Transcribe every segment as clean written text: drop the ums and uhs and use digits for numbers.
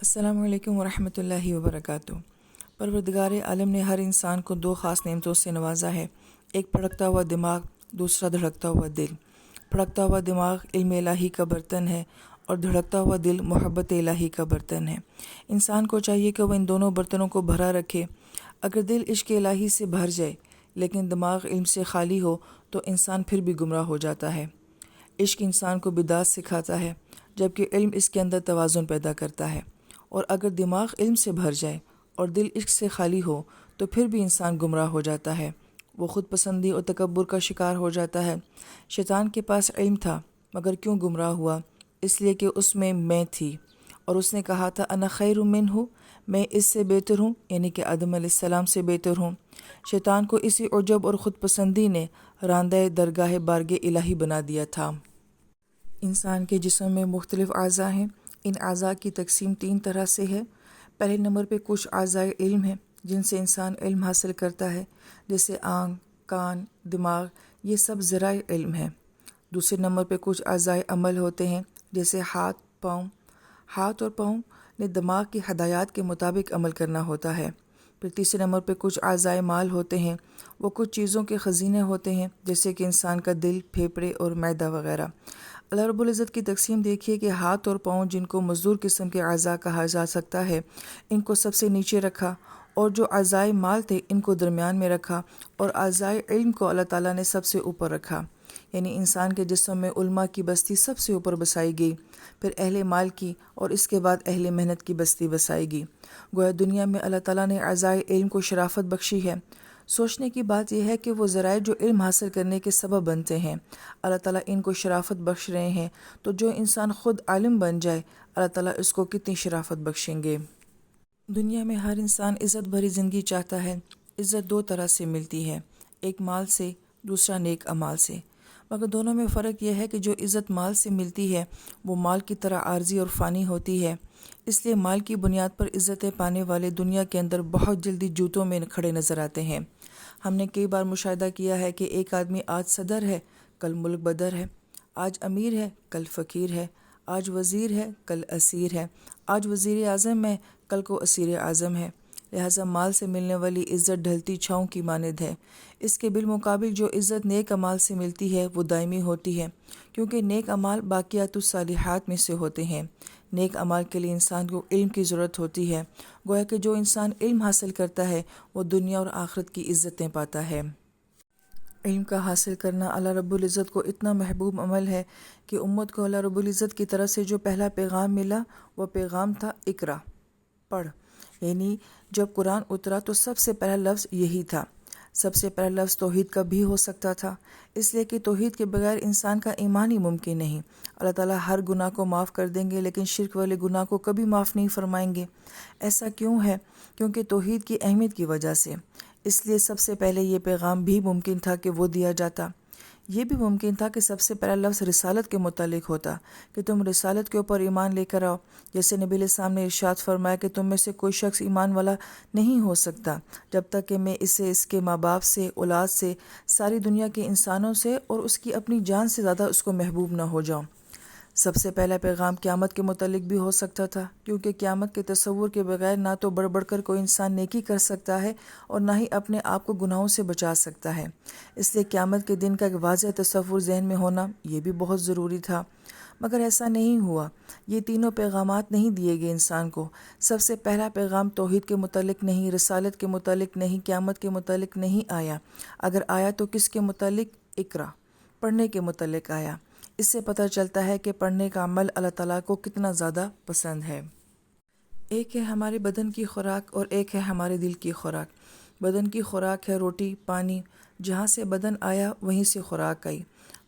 السلام علیکم ورحمۃ اللہ وبرکاتہ۔ پروردگار عالم نے ہر انسان کو دو خاص نعمتوں سے نوازا ہے، ایک پھڑکتا ہوا دماغ، دوسرا دھڑکتا ہوا دل۔ پھڑکتا ہوا دماغ علم الہی کا برتن ہے اور دھڑکتا ہوا دل محبت الہی کا برتن ہے۔ انسان کو چاہیے کہ وہ ان دونوں برتنوں کو بھرا رکھے۔ اگر دل عشق الہی سے بھر جائے لیکن دماغ علم سے خالی ہو تو انسان پھر بھی گمراہ ہو جاتا ہے۔ عشق انسان کو بدعت سکھاتا ہے جبکہ علم اس کے اندر توازن پیدا کرتا ہے، اور اگر دماغ علم سے بھر جائے اور دل عشق سے خالی ہو تو پھر بھی انسان گمراہ ہو جاتا ہے۔ وہ خود پسندی اور تکبر کا شکار ہو جاتا ہے۔ شیطان کے پاس علم تھا مگر کیوں گمراہ ہوا؟ اس لیے کہ اس میں تھی، اور اس نے کہا تھا انا خیر منہ، میں اس سے بہتر ہوں، یعنی کہ آدم علیہ السلام سے بہتر ہوں۔ شیطان کو اسی عجب اور خود پسندی نے راندہ درگاہ بارگاہ الہی بنا دیا تھا۔ انسان کے جسم میں مختلف اعضاء ہیں۔ ان اعضاء کی تقسیم 3 طرح سے ہے۔ پہلے نمبر پہ کچھ اعضاء علم ہیں جن سے انسان علم حاصل کرتا ہے، جیسے آنکھ، کان، دماغ، یہ سب ذرائع علم ہیں۔ دوسرے نمبر پہ کچھ اعضاء عمل ہوتے ہیں، جیسے ہاتھ، پاؤں۔ ہاتھ اور پاؤں نے دماغ کی ہدایات کے مطابق عمل کرنا ہوتا ہے۔ پھر تیسرے نمبر پہ کچھ اعضاء مال ہوتے ہیں، وہ کچھ چیزوں کے خزینے ہوتے ہیں، جیسے کہ انسان کا دل، پھیپھڑے اور معدہ وغیرہ۔ اللہ رب العزت کی تقسیم دیکھیے کہ ہاتھ اور پاؤں جن کو مزدور قسم کے اعضاء کہا جا سکتا ہے، ان کو سب سے نیچے رکھا، اور جو اعضاء مال تھے ان کو درمیان میں رکھا، اور اعضاء علم کو اللہ تعالیٰ نے سب سے اوپر رکھا۔ یعنی انسان کے جسم میں علماء کی بستی سب سے اوپر بسائی گئی، پھر اہل مال کی، اور اس کے بعد اہل محنت کی بستی بسائی گئی۔ گویا دنیا میں اللہ تعالیٰ نے اعضاء علم کو شرافت بخشی ہے۔ سوچنے کی بات یہ ہے کہ وہ ذرائع جو علم حاصل کرنے کے سبب بنتے ہیں، اللہ تعالیٰ ان کو شرافت بخش رہے ہیں، تو جو انسان خود عالم بن جائے اللہ تعالیٰ اس کو کتنی شرافت بخشیں گے۔ دنیا میں ہر انسان عزت بھری زندگی چاہتا ہے۔ عزت 2 طرح سے ملتی ہے، ایک مال سے، دوسرا نیک اعمال سے۔ مگر دونوں میں فرق یہ ہے کہ جو عزت مال سے ملتی ہے وہ مال کی طرح عارضی اور فانی ہوتی ہے، اس لیے مال کی بنیاد پر عزتیں پانے والے دنیا کے اندر بہت جلدی جوتوں میں کھڑے نظر آتے ہیں۔ ہم نے کئی بار مشاہدہ کیا ہے کہ ایک آدمی آج صدر ہے، کل ملک بدر ہے، آج امیر ہے، کل فقیر ہے، آج وزیر ہے، کل اسیر ہے، آج وزیر اعظم ہے، کل کو اسیر اعظم ہے۔ لہٰذا مال سے ملنے والی عزت ڈھلتی چھاؤں کی مانند ہے۔ اس کے بالمقابل جو عزت نیک اعمال سے ملتی ہے وہ دائمی ہوتی ہے، کیونکہ نیک اعمال باقیات الصالحات میں سے ہوتے ہیں۔ نیک اعمال کے لیے انسان کو علم کی ضرورت ہوتی ہے، گویا کہ جو انسان علم حاصل کرتا ہے وہ دنیا اور آخرت کی عزتیں پاتا ہے۔ علم کا حاصل کرنا اللہ رب العزت کو اتنا محبوب عمل ہے کہ امت کو اللہ رب العزت کی طرف سے جو پہلا پیغام ملا وہ پیغام تھا اقرا، پڑھ۔ یعنی جب قرآن اترا تو سب سے پہلا لفظ یہی تھا۔ سب سے پہلا لفظ توحید کا بھی ہو سکتا تھا، اس لیے کہ توحید کے بغیر انسان کا ایمان ہی ممکن نہیں۔ اللہ تعالیٰ ہر گناہ کو معاف کر دیں گے لیکن شرک والے گناہ کو کبھی معاف نہیں فرمائیں گے۔ ایسا کیوں ہے؟ کیونکہ توحید کی اہمیت کی وجہ سے۔ اس لیے سب سے پہلے یہ پیغام بھی ممکن تھا کہ وہ دیا جاتا۔ یہ بھی ممکن تھا کہ سب سے پہلا لفظ رسالت کے متعلق ہوتا کہ تم رسالت کے اوپر ایمان لے کر آؤ، جیسے نبی علیہ السلام نے ارشاد فرمایا کہ تم میں سے کوئی شخص ایمان والا نہیں ہو سکتا جب تک کہ میں اسے اس کے ماں باپ سے، اولاد سے، ساری دنیا کے انسانوں سے اور اس کی اپنی جان سے زیادہ اس کو محبوب نہ ہو جاؤں۔ سب سے پہلا پیغام قیامت کے متعلق بھی ہو سکتا تھا، کیونکہ قیامت کے تصور کے بغیر نہ تو بڑھ بڑھ کر کوئی انسان نیکی کر سکتا ہے اور نہ ہی اپنے آپ کو گناہوں سے بچا سکتا ہے۔ اس لیے قیامت کے دن کا ایک واضح تصور ذہن میں ہونا یہ بھی بہت ضروری تھا، مگر ایسا نہیں ہوا۔ یہ تینوں پیغامات نہیں دیے گئے انسان کو۔ سب سے پہلا پیغام توحید کے متعلق نہیں، رسالت کے متعلق نہیں، قیامت کے متعلق نہیں آیا۔ اگر آیا تو کس کے متعلق؟ اقرا، پڑھنے کے متعلق آیا۔ اس سے پتہ چلتا ہے کہ پڑھنے کا عمل اللہ تعالیٰ کو کتنا زیادہ پسند ہے۔ ایک ہے ہمارے بدن کی خوراک اور ایک ہے ہمارے دل کی خوراک۔ بدن کی خوراک ہے روٹی، پانی، جہاں سے بدن آیا وہیں سے خوراک آئی۔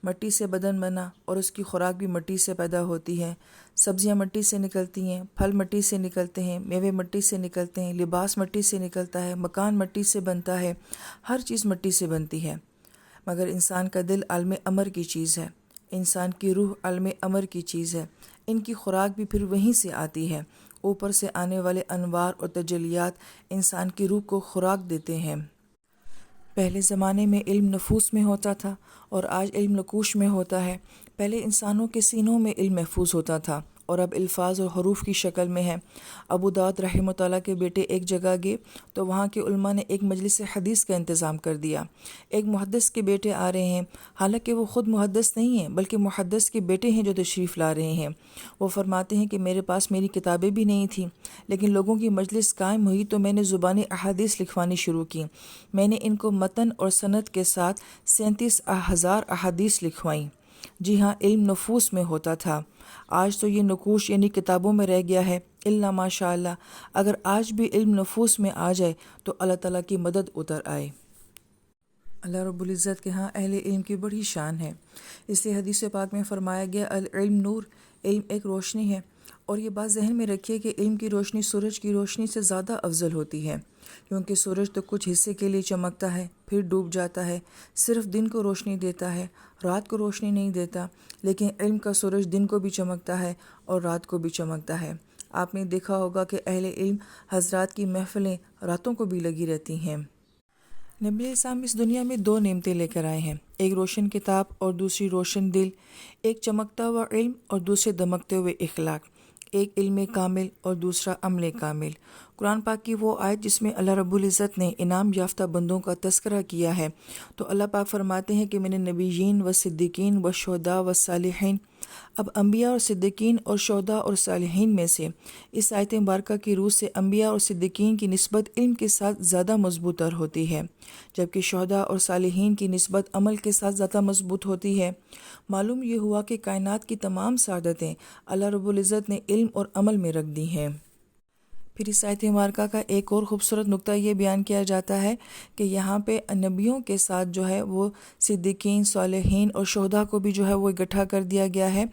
مٹی سے بدن بنا اور اس کی خوراک بھی مٹی سے پیدا ہوتی ہے۔ سبزیاں مٹی سے نکلتی ہیں، پھل مٹی سے نکلتے ہیں، میوے مٹی سے نکلتے ہیں، لباس مٹی سے نکلتا ہے، مکان مٹی سے بنتا ہے، ہر چیز مٹی سے بنتی ہے۔ مگر انسان کا دل عالم امر کی چیز ہے، انسان کی روح عالم امر کی چیز ہے۔ ان کی خوراک بھی پھر وہیں سے آتی ہے۔ اوپر سے آنے والے انوار اور تجلیات انسان کی روح کو خوراک دیتے ہیں۔ پہلے زمانے میں علم نفوس میں ہوتا تھا اور آج علم نقوش میں ہوتا ہے۔ پہلے انسانوں کے سینوں میں علم محفوظ ہوتا تھا اور اب الفاظ اور حروف کی شکل میں ہے۔ ابو داؤد رحمہ اللہ کے بیٹے ایک جگہ گئے تو وہاں کے علماء نے ایک مجلس حدیث کا انتظام کر دیا۔ ایک محدث کے بیٹے آ رہے ہیں، حالانکہ وہ خود محدث نہیں ہیں بلکہ محدث کے بیٹے ہیں جو تشریف لا رہے ہیں۔ وہ فرماتے ہیں کہ میرے پاس میری کتابیں بھی نہیں تھیں، لیکن لوگوں کی مجلس قائم ہوئی تو میں نے زبانی احادیث لکھوانی شروع کی۔ میں نے ان کو متن اور سند کے ساتھ 37,000 احادیث لکھوائیں۔ جی ہاں، علم نفوس میں ہوتا تھا، آج تو یہ نقوش یعنی کتابوں میں رہ گیا ہے۔ الا ماشاء اللہ، اگر آج بھی علم نفوس میں آ جائے تو اللہ تعالیٰ کی مدد اتر آئے۔ اللہ رب العزت کے ہاں اہل علم کی بڑی شان ہے، اس لیے حدیث پاک میں فرمایا گیا العلم نور، علم ایک روشنی ہے۔ اور یہ بات ذہن میں رکھیے کہ علم کی روشنی سورج کی روشنی سے زیادہ افضل ہوتی ہے، کیونکہ سورج تو کچھ حصے کے لیے چمکتا ہے پھر ڈوب جاتا ہے، صرف دن کو روشنی دیتا ہے، رات کو روشنی نہیں دیتا، لیکن علم کا سورج دن کو بھی چمکتا ہے اور رات کو بھی چمکتا ہے۔ آپ نے دیکھا ہوگا کہ اہل علم حضرات کی محفلیں راتوں کو بھی لگی رہتی ہیں۔ نبی علیہ السلام اس دنیا میں 2 نعمتیں لے کر آئے ہیں، ایک روشن کتاب اور دوسری روشن دل، ایک چمکتا ہوا علم اور دوسرے دمکتے ہوئے اخلاق، ایک علم کامل اور دوسرا عمل کامل۔ قرآن پاک کی وہ آیت جس میں اللہ رب العزت نے انعام یافتہ بندوں کا تذکرہ کیا ہے، تو اللہ پاک فرماتے ہیں کہ من النبیین و صدیقین و شہداء و صالحین۔ اب انبیاء اور صدیقین اور شہداء اور صالحین میں سے اس آیت مبارکہ کی روح سے انبیاء اور صدیقین کی نسبت علم کے ساتھ زیادہ مضبوط تر ہوتی ہے، جبکہ شہداء اور صالحین کی نسبت عمل کے ساتھ زیادہ مضبوط ہوتی ہے۔ معلوم یہ ہوا کہ کائنات کی تمام سعادتیں اللہ رب العزت نے علم اور عمل میں رکھ دی ہیں۔ پھر اس آیت مبارکہ کا ایک اور خوبصورت نقطہ یہ بیان کیا جاتا ہے کہ یہاں پہ نبیوں کے ساتھ جو ہے وہ صدیقین، صالحین اور شہداء کو بھی جو ہے وہ اکٹھا کر دیا گیا ہے،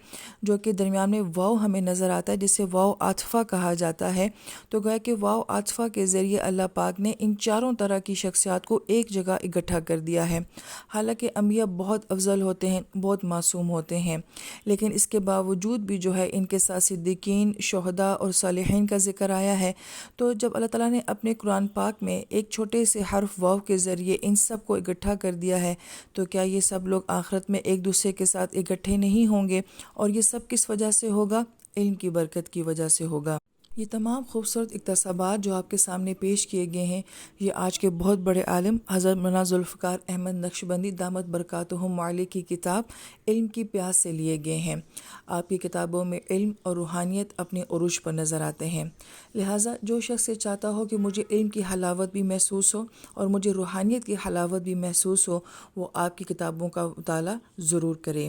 جو کہ درمیان میں واو ہمیں نظر آتا ہے جسے واو عاطفہ کہا جاتا ہے۔ تو گویا کہ واو عاطفہ کے ذریعے اللہ پاک نے ان چاروں طرح کی شخصیات کو ایک جگہ اکٹھا کر دیا ہے۔ حالانکہ انبیاء بہت افضل ہوتے ہیں، بہت معصوم ہوتے ہیں، لیکن اس کے باوجود بھی جو ہے ان کے ساتھ صدیقین، شہداء اور صالحین کا ذکر آیا ہے۔ تو جب اللہ تعالیٰ نے اپنے قرآن پاک میں ایک چھوٹے سے حرف واو کے ذریعے ان سب کو اکٹھا کر دیا ہے، تو کیا یہ سب لوگ آخرت میں ایک دوسرے کے ساتھ اکٹھے نہیں ہوں گے؟ اور یہ سب کس وجہ سے ہوگا؟ علم کی برکت کی وجہ سے ہوگا۔ یہ تمام خوبصورت اقتباسات جو آپ کے سامنے پیش کیے گئے ہیں، یہ آج کے بہت بڑے عالم حضرت مولانا ذوالفقار احمد نقشبندی دامت برکاتہم عالیہ کی کتاب علم کی پیاس سے لیے گئے ہیں۔ آپ کی کتابوں میں علم اور روحانیت اپنے عروج پر نظر آتے ہیں، لہٰذا جو شخص یہ چاہتا ہو کہ مجھے علم کی حلاوت بھی محسوس ہو اور مجھے روحانیت کی حلاوت بھی محسوس ہو، وہ آپ کی کتابوں کا مطالعہ ضرور کرے۔